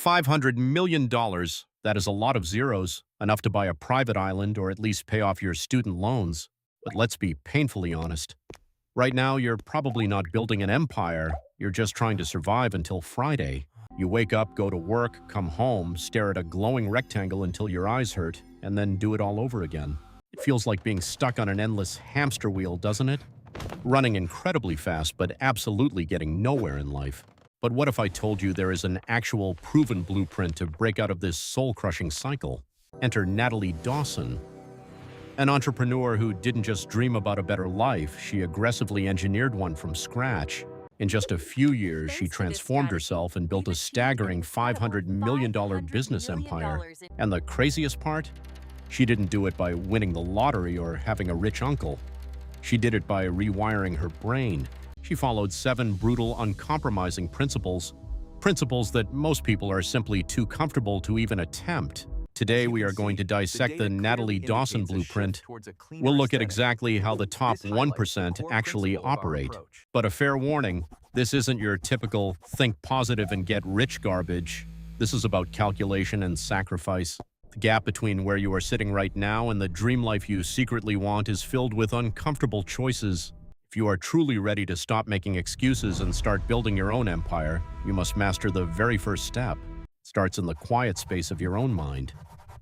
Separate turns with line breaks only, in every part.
$500 million, dollars, that is a lot of zeros, enough to buy a private island or at least pay off your student loans. But let's be painfully honest. Right now, you're probably not building an empire, you're just trying to survive until Friday. You wake up, go to work, come home, stare at a glowing rectangle until your eyes hurt, and then do it all over again. It feels like being stuck on an endless hamster wheel, doesn't it? Running incredibly fast, but absolutely getting nowhere in life. But what if I told you there is an actual proven blueprint to break out of this soul-crushing cycle? Enter Natalie Dawson, an entrepreneur who didn't just dream about a better life, she aggressively engineered one from scratch. In just a few years, she transformed herself and built a staggering $500 million business empire. And the craziest part? She didn't do it by winning the lottery or having a rich uncle. She did it by rewiring her brain. She followed 7 brutal, uncompromising principles that most people are simply too comfortable to even attempt. Today, we are going to dissect the Natalie Dawson blueprint. We'll look at exactly how the top 1% actually operate. But a fair warning, this isn't your typical think positive and get rich garbage. This is about calculation and sacrifice. The gap between where you are sitting right now and the dream life you secretly want is filled with uncomfortable choices. If you are truly ready to stop making excuses and start building your own empire, you must master the very first step. It starts in the quiet space of your own mind.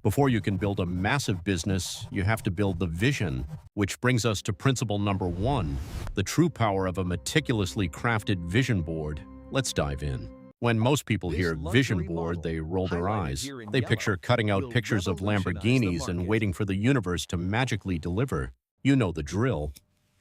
Before you can build a massive business, you have to build the vision, which brings us to principle number 1, the true power of a meticulously crafted vision board. Let's dive in. When most people hear vision board, they roll their eyes. They picture cutting out pictures of Lamborghinis and waiting for the universe to magically deliver. You know the drill.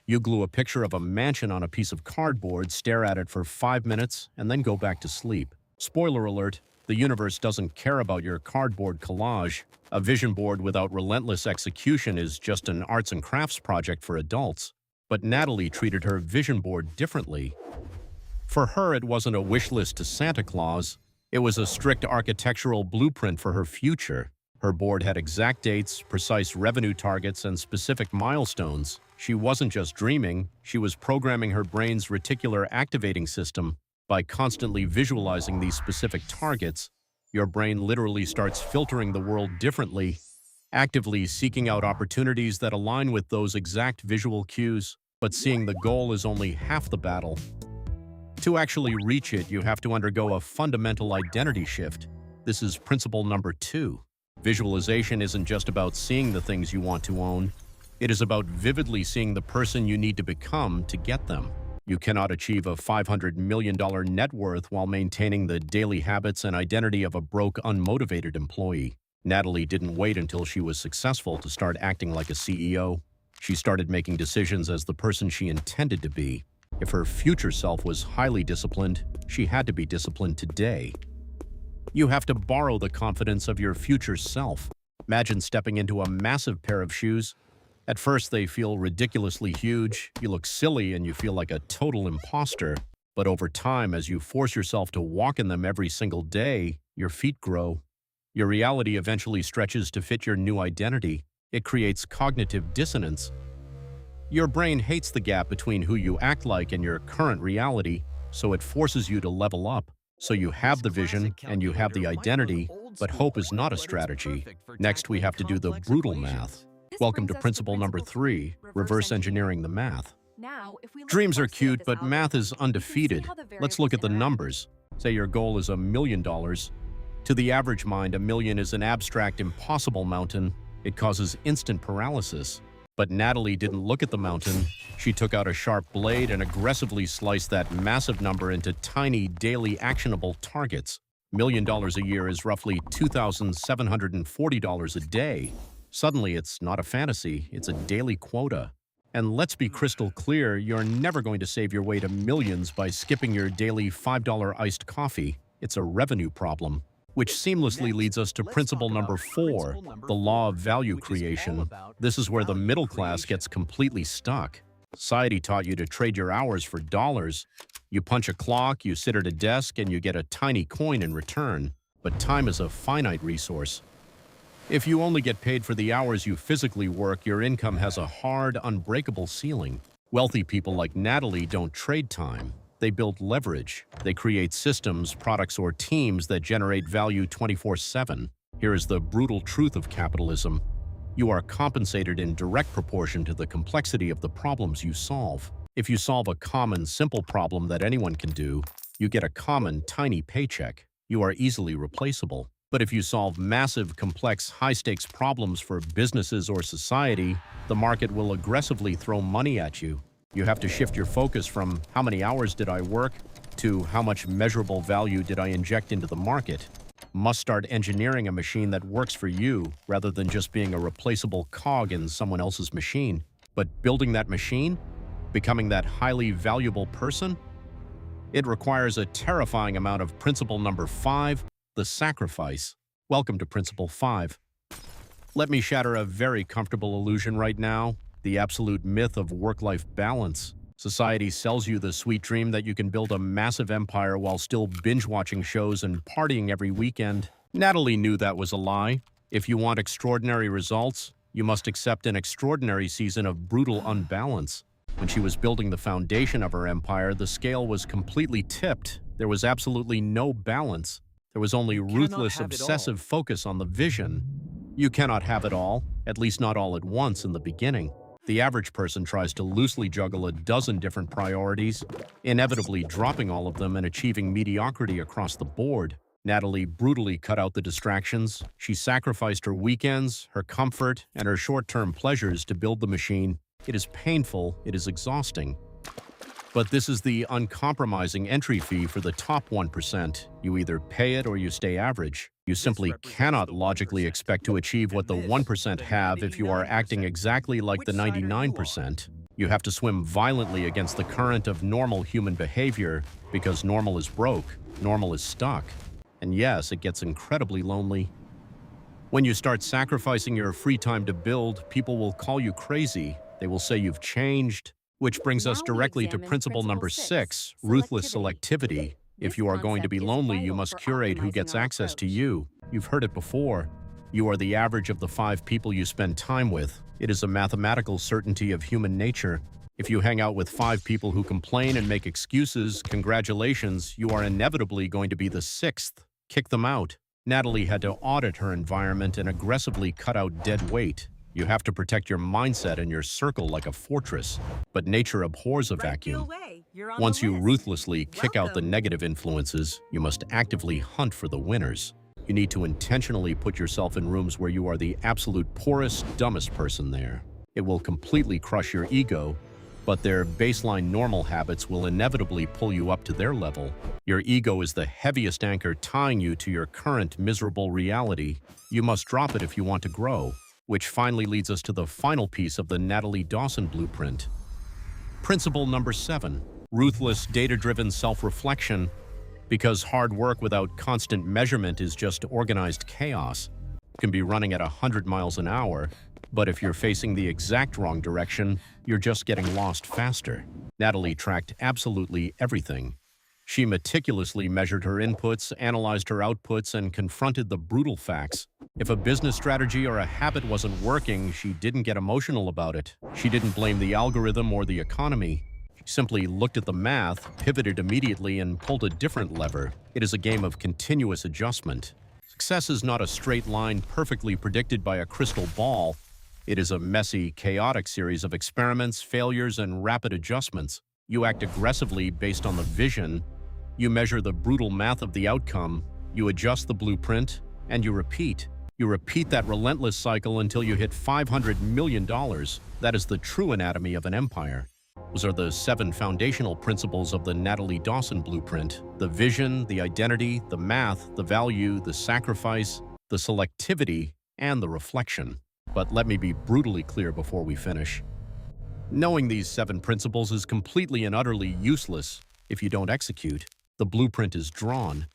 You glue a picture of a mansion on a piece of cardboard, stare at it for 5 minutes, and then go back to sleep. Spoiler alert, the universe doesn't care about your cardboard collage. A vision board without relentless execution is just an arts and crafts project for adults. But Natalie treated her vision board differently. For her, it wasn't a wish list to Santa Claus. It was a strict architectural blueprint for her future. Her board had exact dates, precise revenue targets, and specific milestones. She wasn't just dreaming, she was programming her brain's reticular activating system. By constantly visualizing these specific targets, your brain literally starts filtering the world differently, actively seeking out opportunities that align with those exact visual cues. But seeing the goal is only half the battle. To actually reach it, you have to undergo a fundamental identity shift. This is principle number 2. Visualization isn't just about seeing the things you want to own. It is about vividly seeing the person you need to become to get them. You cannot achieve a $500 million net worth while maintaining the daily habits and identity of a broke, unmotivated employee. Natalie didn't wait until she was successful to start acting like a CEO. She started making decisions as the person she intended to be. If her future self was highly disciplined, she had to be disciplined today. You have to borrow the confidence of your future self. Imagine stepping into a massive pair of shoes. At first, they feel ridiculously huge, you look silly, and you feel like a total imposter. But over time, as you force yourself to walk in them every single day, your feet grow. Your reality eventually stretches to fit your new identity. It creates cognitive dissonance. Your brain hates the gap between who you act like and your current reality, so it forces you to level up. So you have the vision and you have the identity, but hope is not a strategy. Next, we have to do the brutal math. Welcome to principle number 3, reverse engineering the math. Dreams are cute, but math is undefeated. Let's look at the numbers. Say your goal is $1 million. To the average mind, $1 million is an abstract, impossible mountain. It causes instant paralysis. But Natalie didn't look at the mountain. She took out a sharp blade and aggressively sliced that massive number into tiny, daily actionable targets. $1 million a year is roughly $2,740 a day. Suddenly, it's not a fantasy, it's a daily quota. And let's be crystal clear, you're never going to save your way to millions by skipping your daily $5 iced coffee. It's a revenue problem. Which seamlessly leads us to principle number 4, the law of value creation. This is where the middle class gets completely stuck. Society taught you to trade your hours for dollars. You punch a clock, you sit at a desk, and you get a tiny coin in return. But time is a finite resource. If you only get paid for the hours you physically work, your income has a hard, unbreakable ceiling. Wealthy people like Natalie don't trade time. They build leverage. They create systems, products, or teams that generate value 24/7. Here is the brutal truth of capitalism. You are compensated in direct proportion to the complexity of the problems you solve. If you solve a common, simple problem that anyone can do, you get a common, tiny paycheck. You are easily replaceable. But if you solve massive, complex, high-stakes problems for businesses or society, the market will aggressively throw money at you. You have to shift your focus from how many hours did I work to how much measurable value did I inject into the market. Must start engineering a machine that works for you rather than just being a replaceable cog in someone else's machine. But building that machine, becoming that highly valuable person, it requires a terrifying amount of principle number 5, the sacrifice. Welcome to principle 5. Let me shatter a very comfortable illusion right now, the absolute myth of work-life balance. Society sells you the sweet dream that you can build a massive empire while still binge-watching shows and partying every weekend. Natalie knew that was a lie. If you want extraordinary results, you must accept an extraordinary season of brutal unbalance. When she was building the foundation of her empire, the scale was completely tipped. There was absolutely no balance. There was only ruthless, obsessive focus on the vision. You cannot have it all, at least not all at once in the beginning. The average person tries to loosely juggle a dozen different priorities, inevitably dropping all of them and achieving mediocrity across the board. Natalie brutally cut out the distractions. She sacrificed her weekends, her comfort, and her short-term pleasures to build the machine. It is painful, it is exhausting. But this is the uncompromising entry fee for the top 1%. You either pay it or you stay average. You simply cannot logically expect to achieve what the 1% have if you are acting exactly like the 99%. You have to swim violently against the current of normal human behavior because normal is broke, normal is stuck. And yes, it gets incredibly lonely. When you start sacrificing your free time to build, people will call you crazy. They will say you've changed. Which brings us directly to principle number 6, ruthless selectivity. If you are going to be lonely, you must curate who gets access to you. You've heard it before. You are the average of the 5 people you spend time with. It is a mathematical certainty of human nature. If you hang out with 5 people who complain and make excuses, congratulations, you are inevitably going to be the 6th. Kick them out. Natalie had to audit her environment and aggressively cut out dead weight. You have to protect your mindset and your circle like a fortress, but nature abhors a vacuum. Once you ruthlessly kick out the negative influences, you must actively hunt for the winners. You need to intentionally put yourself in rooms where you are the absolute poorest, dumbest person there. It will completely crush your ego, but their baseline normal habits will inevitably pull you up to their level. Your ego is the heaviest anchor tying you to your current miserable reality. You must drop it if you want to grow. Which finally leads us to the final piece of the Natalie Dawson blueprint. Principle number 7, ruthless, data-driven self-reflection. Because hard work without constant measurement is just organized chaos. You can be running at 100 miles an hour, but if you're facing the exact wrong direction, you're just getting lost faster. Natalie tracked absolutely everything. She meticulously measured her inputs, analyzed her outputs, and confronted the brutal facts. If a business strategy or a habit wasn't working, she didn't get emotional about it. She didn't blame the algorithm or the economy. She simply looked at the math, pivoted immediately, and pulled a different lever. It is a game of continuous adjustment. Success is not a straight line perfectly predicted by a crystal ball. It is a messy, chaotic series of experiments, failures, and rapid adjustments. You act aggressively based on the vision. You measure the brutal math of the outcome, you adjust the blueprint, and you repeat. You repeat that relentless cycle until you hit $500 million. That is the true anatomy of an empire. Those are the 7 foundational principles of the Natalie Dawson blueprint: the vision, the identity, the math, the value, the sacrifice, the selectivity, and the reflection. But let me be brutally clear before we finish. Knowing these 7 principles is completely and utterly useless if you don't execute. The blueprint is drawn,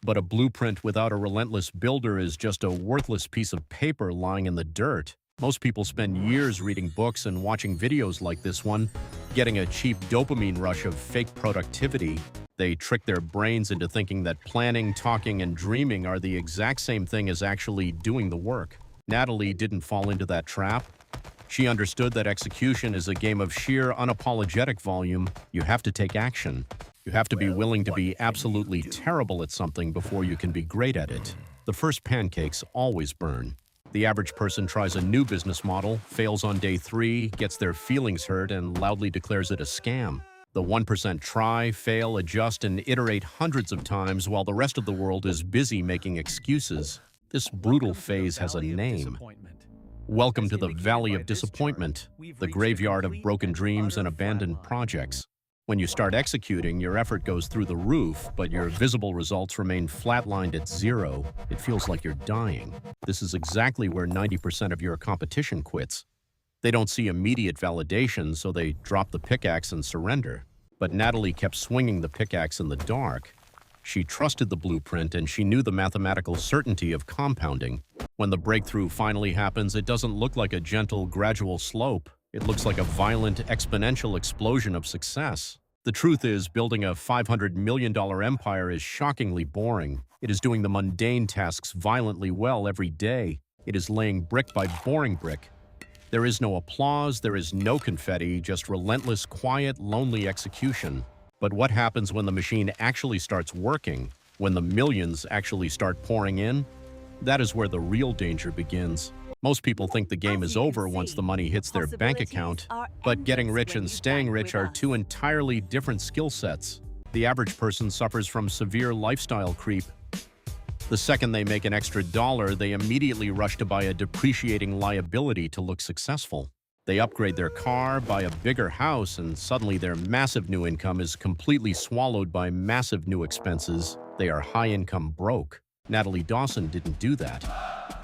but a blueprint without a relentless builder is just a worthless piece of paper lying in the dirt. Most people spend years reading books and watching videos like this one, getting a cheap dopamine rush of fake productivity. They trick their brains into thinking that planning, talking, and dreaming are the exact same thing as actually doing the work. Natalie didn't fall into that trap. She understood that execution is a game of sheer unapologetic volume. You have to take action. You have to be willing to be absolutely terrible at something before you can be great at it. The first pancakes always burn. The average person tries a new business model, fails on day 3, gets their feelings hurt, and loudly declares it a scam. The 1% try, fail, adjust, and iterate hundreds of times while the rest of the world is busy making excuses. This brutal phase has a name. Welcome to the Valley of Disappointment, the graveyard of broken dreams and abandoned projects. When you start executing, your effort goes through the roof, but your visible results remain flatlined at 0. It feels like you're dying. This is exactly where 90% of your competition quits. They don't see immediate validation, so they drop the pickaxe and surrender. But Natalie kept swinging the pickaxe in the dark. She trusted the blueprint, and she knew the mathematical certainty of compounding. When the breakthrough finally happens, it doesn't look like a gentle, gradual slope. It looks like a violent, exponential explosion of success. The truth is, building a $500 million empire is shockingly boring. It is doing the mundane tasks violently well every day. It is laying brick by boring brick. There is no applause, there is no confetti, just relentless, quiet, lonely execution. But what happens when the machine actually starts working? When the millions actually start pouring in? That is where the real danger begins. Most people think the game is over once the money hits their bank account, but getting rich and staying rich are two entirely different skill sets. The average person suffers from severe lifestyle creep. The second they make an extra dollar, they immediately rush to buy a depreciating liability to look successful. They upgrade their car, buy a bigger house, and suddenly their massive new income is completely swallowed by massive new expenses. They are high-income broke. Natalie Dawson didn't do that.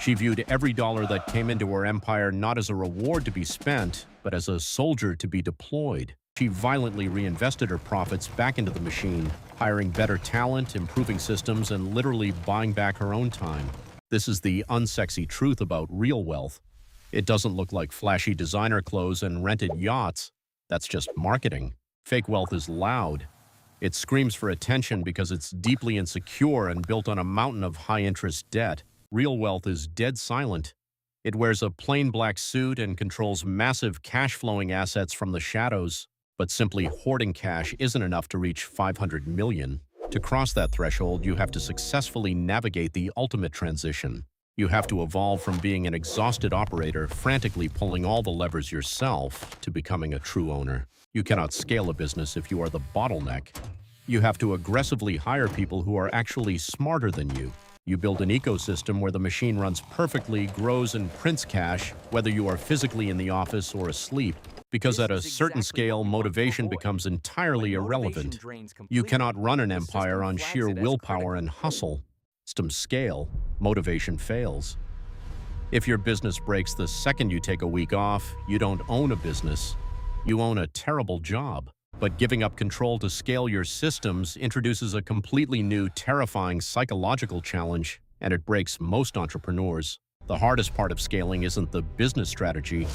She viewed every dollar that came into her empire not as a reward to be spent, but as a soldier to be deployed. She violently reinvested her profits back into the machine, hiring better talent, improving systems, and literally buying back her own time. This is the unsexy truth about real wealth. It doesn't look like flashy designer clothes and rented yachts. That's just marketing. Fake wealth is loud. It screams for attention because it's deeply insecure and built on a mountain of high-interest debt. Real wealth is dead silent. It wears a plain black suit and controls massive cash-flowing assets from the shadows. But simply hoarding cash isn't enough to reach 500 million. To cross that threshold, you have to successfully navigate the ultimate transition. You have to evolve from being an exhausted operator, frantically pulling all the levers yourself, to becoming a true owner. You cannot scale a business if you are the bottleneck. You have to aggressively hire people who are actually smarter than you. You build an ecosystem where the machine runs perfectly, grows, and prints cash, whether you are physically in the office or asleep. Because at a certain scale, motivation becomes entirely irrelevant. You cannot run an empire on sheer willpower and hustle. Systems scale, motivation fails. If your business breaks the second you take a week off, you don't own a business. You own a terrible job. But giving up control to scale your systems introduces a completely new, terrifying psychological challenge, and it breaks most entrepreneurs. The hardest part of scaling isn't the business strategy.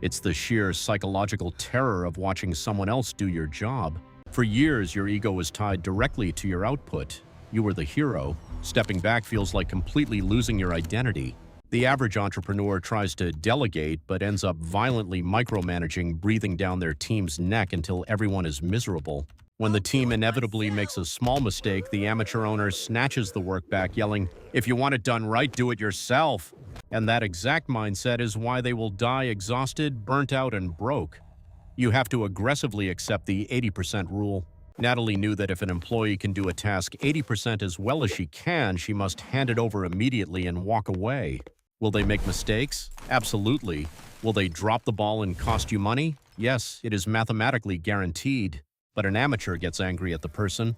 It's the sheer psychological terror of watching someone else do your job. For years, your ego was tied directly to your output. You were the hero. Stepping back feels like completely losing your identity. The average entrepreneur tries to delegate but ends up violently micromanaging, breathing down their team's neck until everyone is miserable. When the team inevitably makes a small mistake, the amateur owner snatches the work back, yelling, "If you want it done right, do it yourself." And that exact mindset is why they will die exhausted, burnt out, and broke. You have to aggressively accept the 80% rule. Natalie knew that if an employee can do a task 80% as well as she can, she must hand it over immediately and walk away. Will they make mistakes? Absolutely. Will they drop the ball and cost you money? Yes, it is mathematically guaranteed. But an amateur gets angry at the person.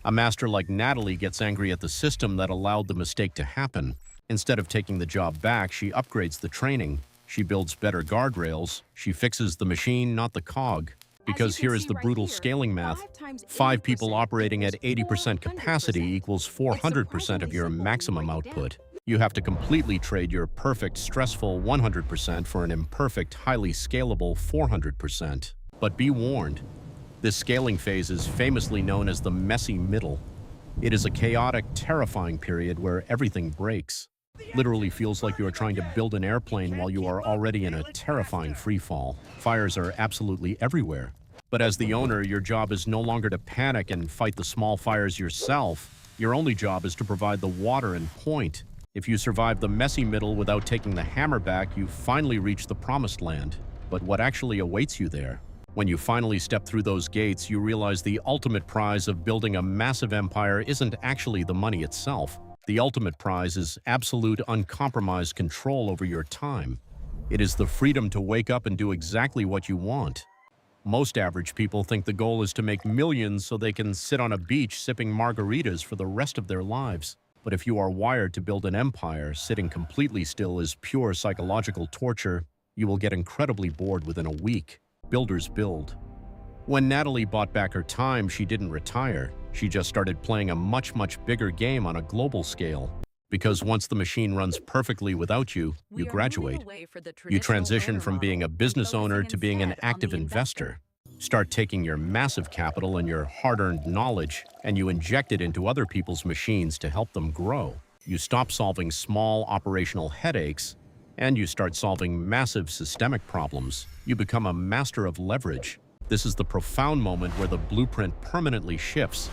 A master like Natalie gets angry at the system that allowed the mistake to happen. Instead of taking the job back, she upgrades the training. She builds better guardrails. She fixes the machine, not the cog. Because here is the brutal scaling math. 5 people operating at 80% capacity equals 400% of your maximum output. You have to completely trade your perfect, stressful 100% for an imperfect, highly scalable 400%. But be warned, this scaling phase is famously known as the messy middle. It is a chaotic, terrifying period where everything breaks. Literally feels like you are trying to build an airplane while you are already in a terrifying free fall. Fires are absolutely everywhere. But as the owner, your job is no longer to panic and fight the small fires yourself. Your only job is to provide the water and point. If you survive the messy middle without taking the hammer back, you finally reach the promised land. But what actually awaits you there? When you finally step through those gates, you realize the ultimate prize of building a massive empire isn't actually the money itself. The ultimate prize is absolute, uncompromised control over your time. It is the freedom to wake up and do exactly what you want. Most average people think the goal is to make millions so they can sit on a beach sipping margaritas for the rest of their lives. But if you are wired to build an empire, sitting completely still is pure psychological torture. You will get incredibly bored within a week. Builders build. When Natalie bought back her time, she didn't retire. She just started playing a much bigger game on a global scale. Because once the machine runs perfectly without you, you graduate. You transition from being a business owner to being an active investor. Start taking your massive capital and your hard-earned knowledge, and you inject it into other people's machines to help them grow. You stop solving small operational headaches, and you start solving massive systemic problems. You become a master of leverage. This is the profound moment where the blueprint permanently shifts.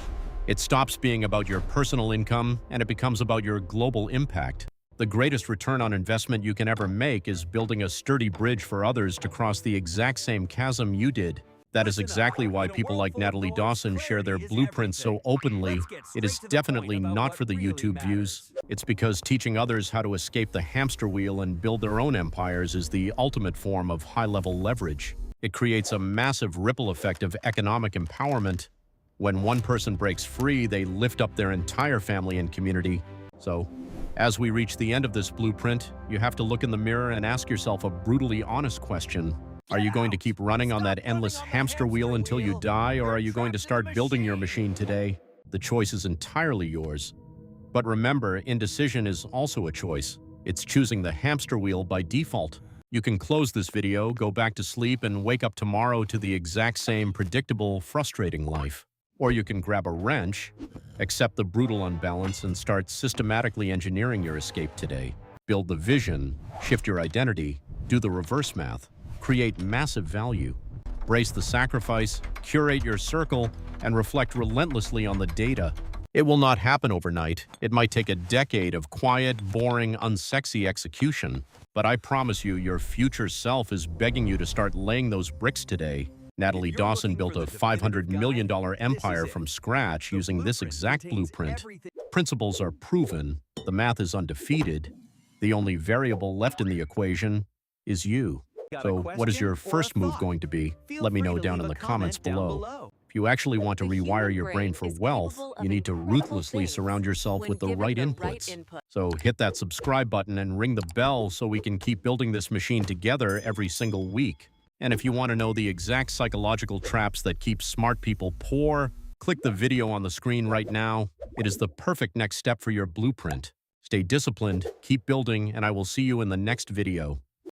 It stops being about your personal income and it becomes about your global impact. The greatest return on investment you can ever make is building a sturdy bridge for others to cross the exact same chasm you did. That is exactly why people like Natalie Dawson share their blueprints so openly. It is definitely not for the YouTube views. It's because teaching others how to escape the hamster wheel and build their own empires is the ultimate form of high-level leverage. It creates a massive ripple effect of economic empowerment. When one person breaks free, they lift up their entire family and community. So, as we reach the end of this blueprint, you have to look in the mirror and ask yourself a brutally honest question. Are you going to keep running on that endless hamster wheel until you die, or are you going to start building your machine today? The choice is entirely yours. But remember, indecision is also a choice. It's choosing the hamster wheel by default. You can close this video, go back to sleep, and wake up tomorrow to the exact same predictable, frustrating life. Or you can grab a wrench, accept the brutal unbalance, and start systematically engineering your escape today. Build the vision, shift your identity, do the reverse math, create massive value, brace the sacrifice, curate your circle, and reflect relentlessly on the data. It will not happen overnight. It might take a decade of quiet, boring, unsexy execution. But I promise you, your future self is begging you to start laying those bricks today. Natalie Dawson built a $500 million empire from scratch using this exact blueprint. Principles are proven. The math is undefeated. The only variable left in the equation is you. So what is your first move going to be? Let me know down in the comments below. If you actually want to rewire your brain for wealth, you need to ruthlessly surround yourself with the right inputs. So hit that subscribe button and ring the bell so we can keep building this machine together every single week. And if you want to know the exact psychological traps that keep smart people poor, click the video on the screen right now. It is the perfect next step for your blueprint. Stay disciplined, keep building, and I will see you in the next video.